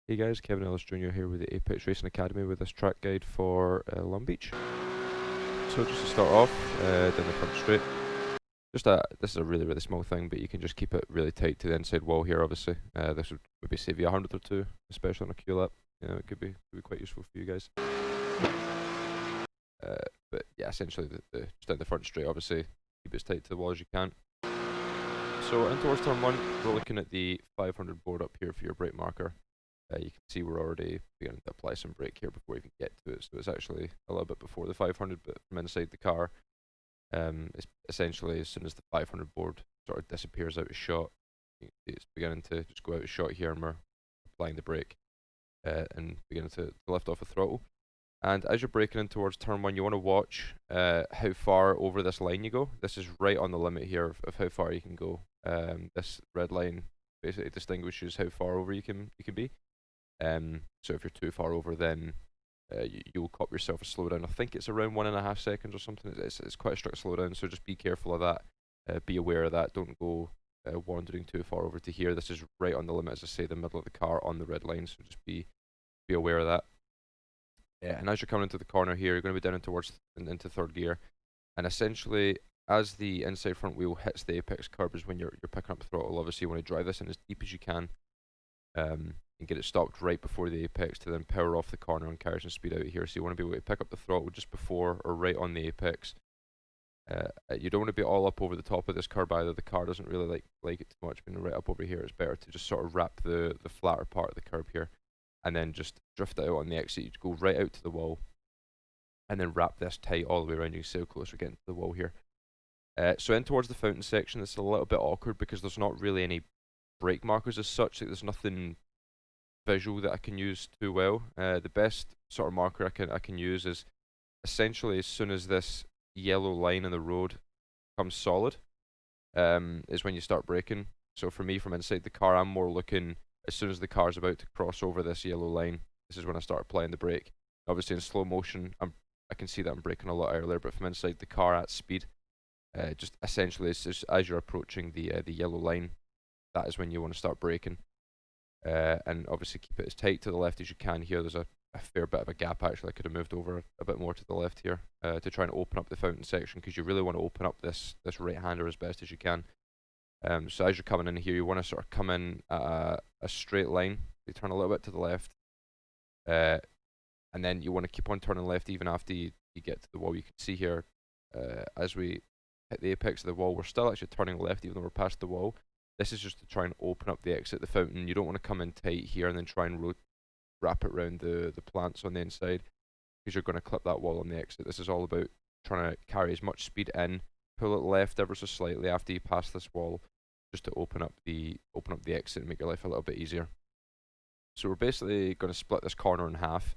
Hey guys, Kevin Ellis Jr. here with the Apex Racing Academy with this track guide for Long Beach. So just to start off, down the front straight, this is a really small thing, but you can just keep it really tight to the inside wall here. Obviously, this would maybe save you 100 or two, especially on a Q lap. It could be quite useful for you guys. But yeah, essentially just down the front straight, obviously keep it as tight to the wall as you can. So in towards turn one, we're looking at the 500 board up here for your brake marker. You can see we're already beginning to apply some brake here before we even get to it, so it's actually a little bit before the 500, but from inside the car, it's essentially as soon as the 500 board sort of disappears out of shot, you can see it's beginning to just go out of shot here, and we're applying the brake and beginning to lift off the throttle. And as you're braking in towards turn one, you want to watch how far over this line you go. This is right on the limit here of how far you can go. This red line basically distinguishes how far over you can be. So if you're too far over, then you'll cop yourself a slowdown. I think it's around 1.5 seconds or something. It's quite a strict slowdown, so just be careful of that. Be aware of that. Don't go wandering too far over to here. This is right on the limit, as I say, the middle of the car on the red line. So just be aware of that. Yeah, and as you're coming into the corner here, you're going to be down into third gear, and essentially as the inside front wheel hits the apex curb is when you're picking up the throttle. Obviously, you want to drive this in as deep as you can. And get it stopped right before the apex to then power off the corner and carry some speed out of here. So you want to be able to pick up the throttle just before or right on the apex. You don't want to be all up over the top of this curb either. The car doesn't really like it too much being right up over here. It's better to just sort of wrap the flatter part of the curb here, and then just drift it out on the exit. You go right out to the wall, and then wrap this tight all the way around. You can see how close we're getting to the wall here. So in towards the fountain section, it's a little bit awkward because there's not really any brake markers as such. Like, there's nothing visual that I can use too well. The best sort of marker I can use is essentially as soon as this yellow line in the road comes solid, is when you start braking. So for me, from inside the car, I'm more looking as soon as the car's about to cross over this yellow line. This is when I start applying the brake. Obviously in slow motion, I can see that I'm braking a lot earlier, but from inside the car at speed, just essentially as you're approaching the yellow line, that is when you want to start braking. And obviously keep it as tight to the left as you can here. There's a fair bit of a gap actually. I could have moved over a bit more to the left here to try and open up the fountain section, because you really want to open up this right-hander as best as you can. So as you're coming in here, you want to sort of come in at a straight line. You turn a little bit to the left, and then you want to keep on turning left even after you get to the wall. You can see here, as we hit the apex of the wall, we're still actually turning left even though we're past the wall. This is just to try and open up the exit, the fountain. You don't want to come in tight here and then try and wrap it around the plants on the inside, because you're going to clip that wall on the exit. This is all about trying to carry as much speed in, pull it left ever so slightly after you pass this wall, just to open up the exit and make your life a little bit easier. So we're basically going to split this corner in half.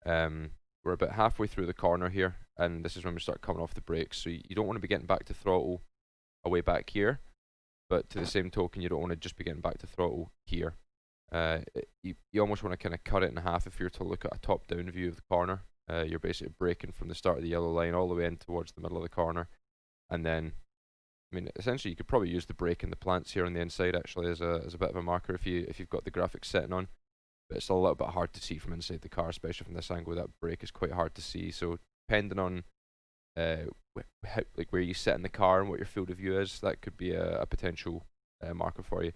We're about halfway through the corner here, and this is when we start coming off the brakes. So you don't want to be getting back to throttle away back here, but to the same token, you don't want to just be getting back to throttle here. You almost want to kind of cut it in half. If you're to look at a top-down view of the corner, you're basically braking from the start of the yellow line all the way in towards the middle of the corner, and then, I mean, essentially you could probably use the brake in the plants here on the inside actually as a bit of a marker if you've got the graphics setting on. But it's a little bit hard to see from inside the car, especially from this angle. That brake is quite hard to see. So depending on like where you sit in the car and what your field of view is, that could be a potential marker for you.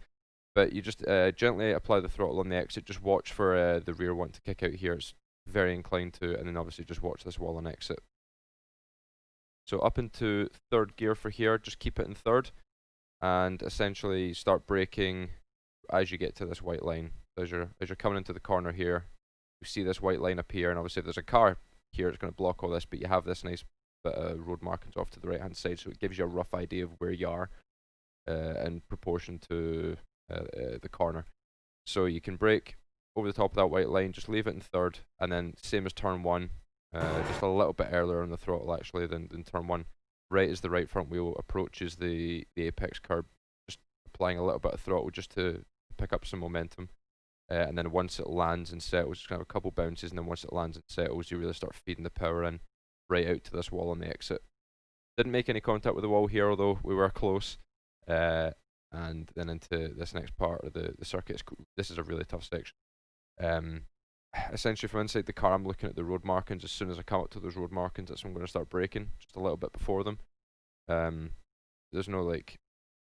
But you just gently apply the throttle on the exit. Just watch for the rear one to kick out here. It's very inclined to, and then obviously just watch this wall on exit. So up into third gear for here, just keep it in third, and essentially start braking as you get to this white line. So as you're coming into the corner here, you see this white line appear, and obviously there's a car here that's going to block all this, but you have this nice bit of road markings off to the right hand side, so it gives you a rough idea of where you are in proportion to the corner. So you can brake over the top of that white line, just leave it in third, and then same as turn one, just a little bit earlier on the throttle actually than turn one. Right as the right front wheel approaches the apex curb, just applying a little bit of throttle just to pick up some momentum. And then once it lands and settles, just kind of a couple bounces, and then once it lands and settles, you really start feeding the power in right out to this wall on the exit. Didn't make any contact with the wall here, although we were close. And then into this next part of the circuit. This is a really tough section. Essentially from inside the car, I'm looking at the road markings. As soon as I come up to those road markings, that's when I'm going to start braking, just a little bit before them. There's no like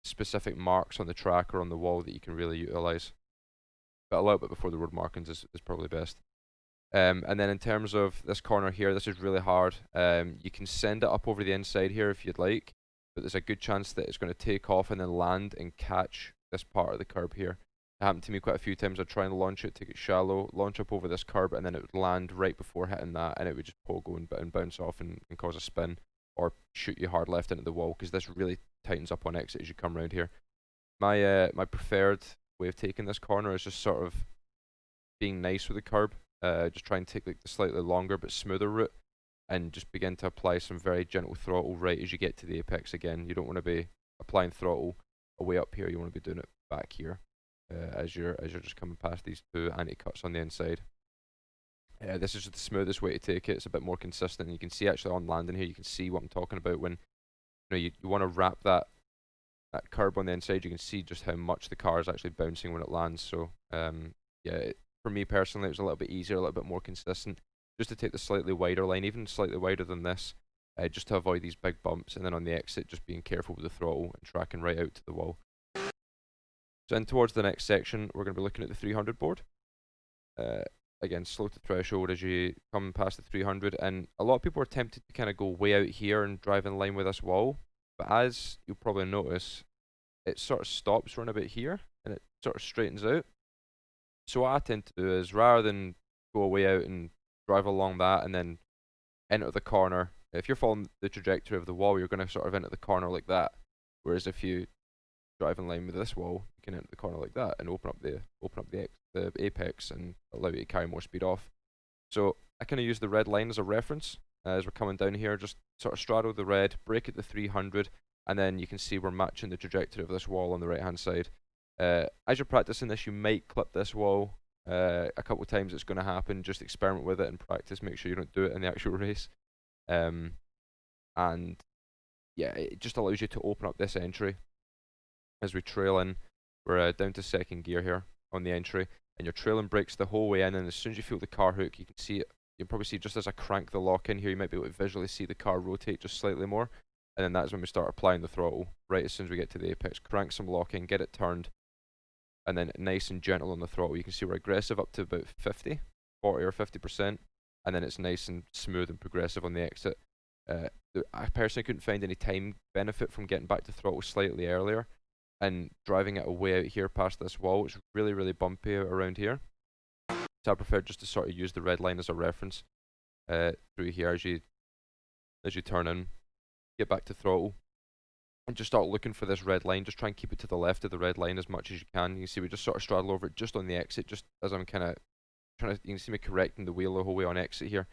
specific marks on the track or on the wall that you can really utilize, but a little bit before the road markings is probably best. And then in terms of this corner here, this is really hard. You can send it up over the inside here if you'd like, but there's a good chance that it's going to take off and then land and catch this part of the curb here. It happened to me quite a few times. I'd try and launch it, take it shallow, launch up over this curb, and then it would land right before hitting that, and it would just pogo and bounce off and cause a spin, or shoot you hard left into the wall, because this really tightens up on exit as you come around here. My preferred way of taking this corner is just sort of being nice with the curb. Just try and take like the slightly longer but smoother route, and just begin to apply some very gentle throttle right as you get to the apex again. You don't want to be applying throttle away up here. You want to be doing it back here as you're just coming past these two anti-cuts on the inside. This is just the smoothest way to take it. It's a bit more consistent. And you can see actually on landing here, you can see what I'm talking about when you want to wrap that curb on the inside. You can see just how much the car is actually bouncing when it lands. So yeah, for me personally, it was a little bit easier, a little bit more consistent, just to take the slightly wider line, even slightly wider than this, just to avoid these big bumps, and then on the exit, just being careful with the throttle and tracking right out to the wall. So in towards the next section, we're going to be looking at the 300 board. Again, slow to threshold as you come past the 300, and a lot of people are tempted to kind of go way out here and drive in line with this wall, but as you'll probably notice, it sort of stops around about here, and it sort of straightens out. So what I tend to do is, rather than go way out and drive along that and then enter the corner, if you're following the trajectory of the wall, you're going to sort of enter the corner like that, whereas if you drive in line with this wall, you can enter the corner like that and open up the apex and allow you to carry more speed off. So I kind of use the red line as a reference as we're coming down here. Just sort of straddle the red, brake at the 300, and then you can see we're matching the trajectory of this wall on the right hand side. As you're practicing this, you might clip this wall a couple of times. It's going to happen. Just experiment with it and practice. Make sure you don't do it in the actual race. And yeah, it just allows you to open up this entry. As we trail in, we're down to second gear here on the entry, and your trailing brakes the whole way in, and as soon as you feel the car hook, you can see it. You'll probably see just as I crank the lock in here, you might be able to visually see the car rotate just slightly more, and then that's when we start applying the throttle. Right as soon as we get to the apex, crank some lock in, get it turned, and then nice and gentle on the throttle. You can see we're aggressive up to about 40 or 50%, and then it's nice and smooth and progressive on the exit. I personally couldn't find any time benefit from getting back to throttle slightly earlier and driving it away out here past this wall. It's really, really bumpy around here. So I prefer just to sort of use the red line as a reference through here as you turn in, get back to throttle, and just start looking for this red line. Just try and keep it to the left of the red line as much as you can. You can see we just sort of straddle over it just on the exit, just as I'm kind of trying to, you can see me correcting the wheel the whole way on exit here,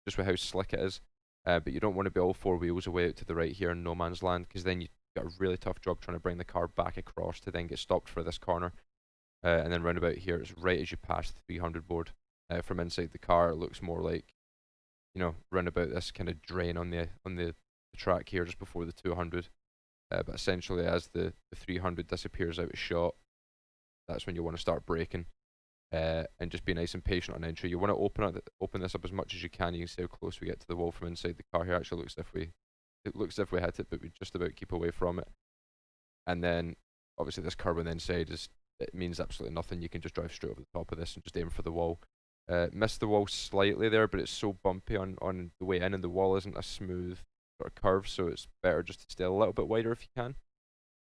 just with how slick it is. But you don't want to be all four wheels away out to the right here in no man's land, because then you got a really tough job trying to bring the car back across to then get stopped for this corner. And then round about here, it's right as you pass the 300 board. From inside the car, it looks more like, round about this kind of drain on the track here just before the 200. But essentially, as the 300 disappears out of shot, that's when you want to start braking. And just be nice and patient on entry. You want to open this up as much as you can. You can see how close we get to the wall from inside the car here. Actually, it looks as if we hit it, but we just about keep away from it. And then, obviously, this curb on the inside it means absolutely nothing. You can just drive straight over the top of this and just aim for the wall. Missed the wall slightly there, but it's so bumpy on the way in, and the wall isn't a smooth sort of curve, so it's better just to stay a little bit wider if you can.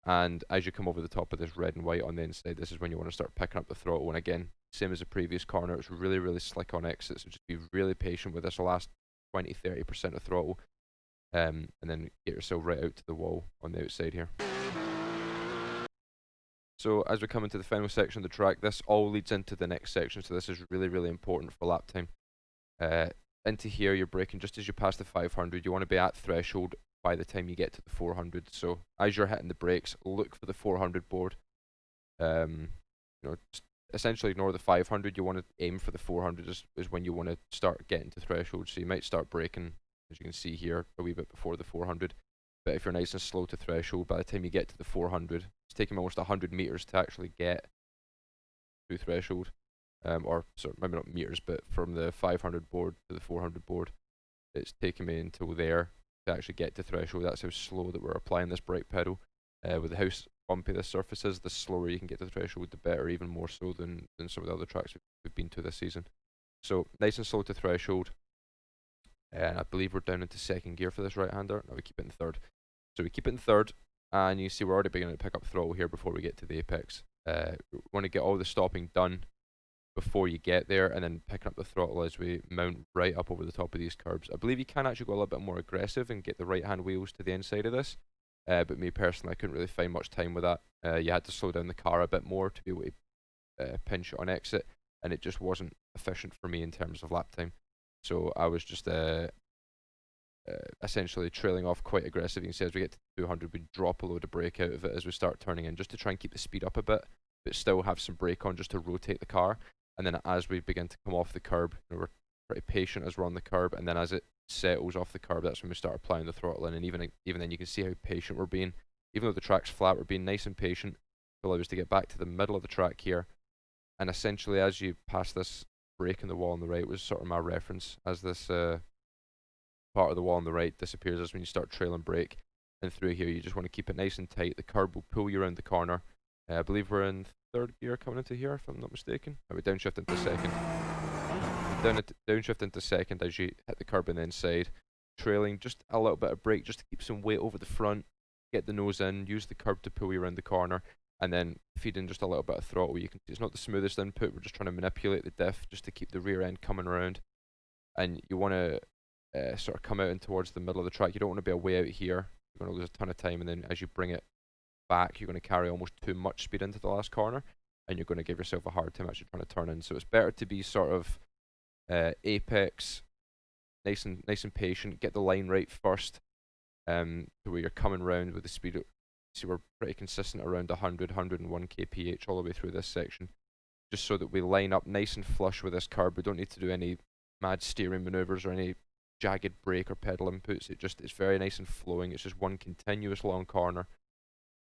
And as you come over the top of this red and white on the inside, this is when you want to start picking up the throttle. And again, same as the previous corner, it's really, really slick on exit, so just be really patient with this last 20-30% of throttle. And then get yourself right out to the wall on the outside here. So as we come into the final section of the track, this all leads into the next section, so this is really, really important for lap time. Into here, you're braking just as you pass the 500. You want to be at threshold by the time you get to the 400. So as you're hitting the brakes, look for the 400 board. Just essentially ignore the 500. You want to aim for the 400 is when you want to start getting to threshold. So you might start braking, as you can see here, a wee bit before the 400. But if you're nice and slow to threshold, by the time you get to the 400, it's taking almost 100 meters to actually get to threshold. or sorry, maybe not meters, but from the 500 board to the 400 board, it's taken me until there to actually get to threshold. That's how slow that we're applying this brake pedal. With how bumpy this surface is, the slower you can get to the threshold, the better, even more so than some of the other tracks we've been to this season. So nice and slow to threshold. And I believe we're down into second gear for this right-hander. No, we keep it in third. So we keep it in third, and you see we're already beginning to pick up throttle here before we get to the apex. We want to get all the stopping done before you get there, and then picking up the throttle as we mount right up over the top of these curbs. I believe you can actually go a little bit more aggressive and get the right-hand wheels to the inside of this. But me personally, I couldn't really find much time with that. You had to slow down the car a bit more to be able to pinch it on exit, and it just wasn't efficient for me in terms of lap time. So I was just essentially trailing off quite aggressive. You can see as we get to 200, we drop a load of brake out of it as we start turning in, just to try and keep the speed up a bit, but still have some brake on just to rotate the car. And then as we begin to come off the curb, we're pretty patient as we're on the curb, and then as it settles off the curb, that's when we start applying the throttle in. And even then, you can see how patient we're being. Even though the track's flat, we're being nice and patient to allow us to get back to the middle of the track here. And essentially, as you pass this break in the wall on the right, was sort of my reference, as this part of the wall on the right disappears as when you start trailing brake. And through here, you just want to keep it nice and tight. The curb will pull you around the corner. I believe we're in third gear coming into here, if I'm not mistaken. We downshift into second. Downshift into second as you hit the curb on the inside. Trailing, just a little bit of brake just to keep some weight over the front. Get the nose in, use the curb to pull you around the corner, and then feed in just a little bit of throttle. You can see it's not the smoothest input. We're just trying to manipulate the diff just to keep the rear end coming around. And you want to sort of come out in towards the middle of the track. You don't want to be away out here. You're going to lose a ton of time, and then as you bring it back, you're going to carry almost too much speed into the last corner, and you're going to give yourself a hard time actually trying to turn in. So it's better to be sort of apex, nice and patient. Get the line right first, to where you're coming round with the speed. See, we're pretty consistent around 100, 101 kph all the way through this section, just so that we line up nice and flush with this curb. We don't need to do any mad steering maneuvers or any jagged brake or pedal inputs. It's very nice and flowing. It's just one continuous long corner,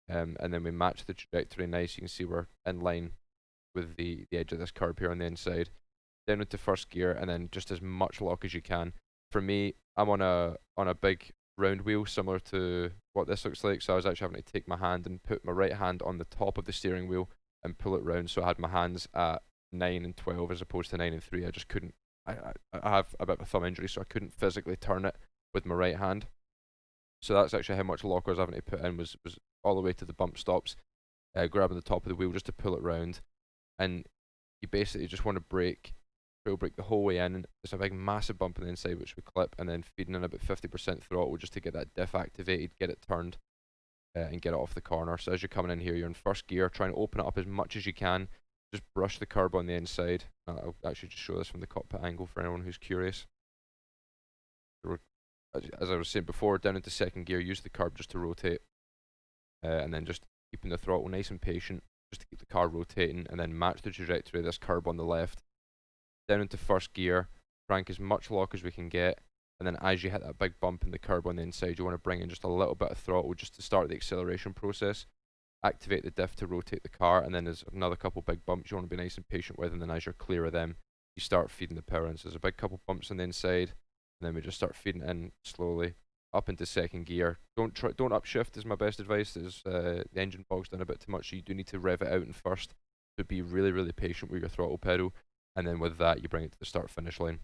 and then we match the trajectory nice. You can see we're in line with the edge of this curb here on the inside. Down into first gear, and then just as much lock as you can. For me, I'm on a big round wheel similar to what this looks like, so I was actually having to take my hand and put my right hand on the top of the steering wheel and pull it round, so I had my hands at 9 and 12 as opposed to 9 and 3. I just couldn't. I have a bit of a thumb injury, so I couldn't physically turn it with my right hand. So that's actually how much lock I was having to put in, was all the way to the bump stops, grabbing the top of the wheel just to pull it round. And you basically just want to brake, trail brake the whole way in. There's a big massive bump on the inside which we clip, and then feeding in about 50% throttle just to get that diff activated, get it turned, and get it off the corner. So as you're coming in here, you're in first gear, trying to open it up as much as you can. Just brush the curb on the inside. I'll actually just show this from the cockpit angle for anyone who's curious. As I was saying before, down into second gear, use the curb just to rotate, and then just keeping the throttle nice and patient, just to keep the car rotating, and then match the trajectory of this curb on the left. Down into first gear, crank as much lock as we can get, and then as you hit that big bump in the curb on the inside, you want to bring in just a little bit of throttle just to start the acceleration process. Activate the diff to rotate the car, and then there's another couple big bumps you want to be nice and patient with, and then as you're clear of them, you start feeding the power in. So there's a big couple bumps on the inside, and then we just start feeding in slowly up into second gear. Don't upshift is my best advice. The engine bogs down a bit too much, so you do need to rev it out in first. So be really patient with your throttle pedal, and then with that you bring it to the start finish line.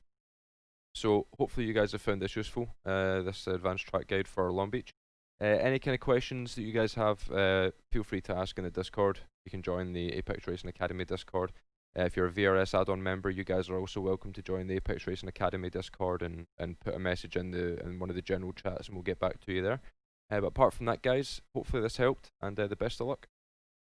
So hopefully you guys have found this useful, this advanced track guide for Long Beach. Any kind of questions that you guys have, feel free to ask in the Discord. You can join the Apex Racing Academy Discord. If you're a VRS add-on member, you guys are also welcome to join the Apex Racing Academy Discord and put a message in one of the general chats, and we'll get back to you there. But apart from that, guys, hopefully this helped, and the best of luck.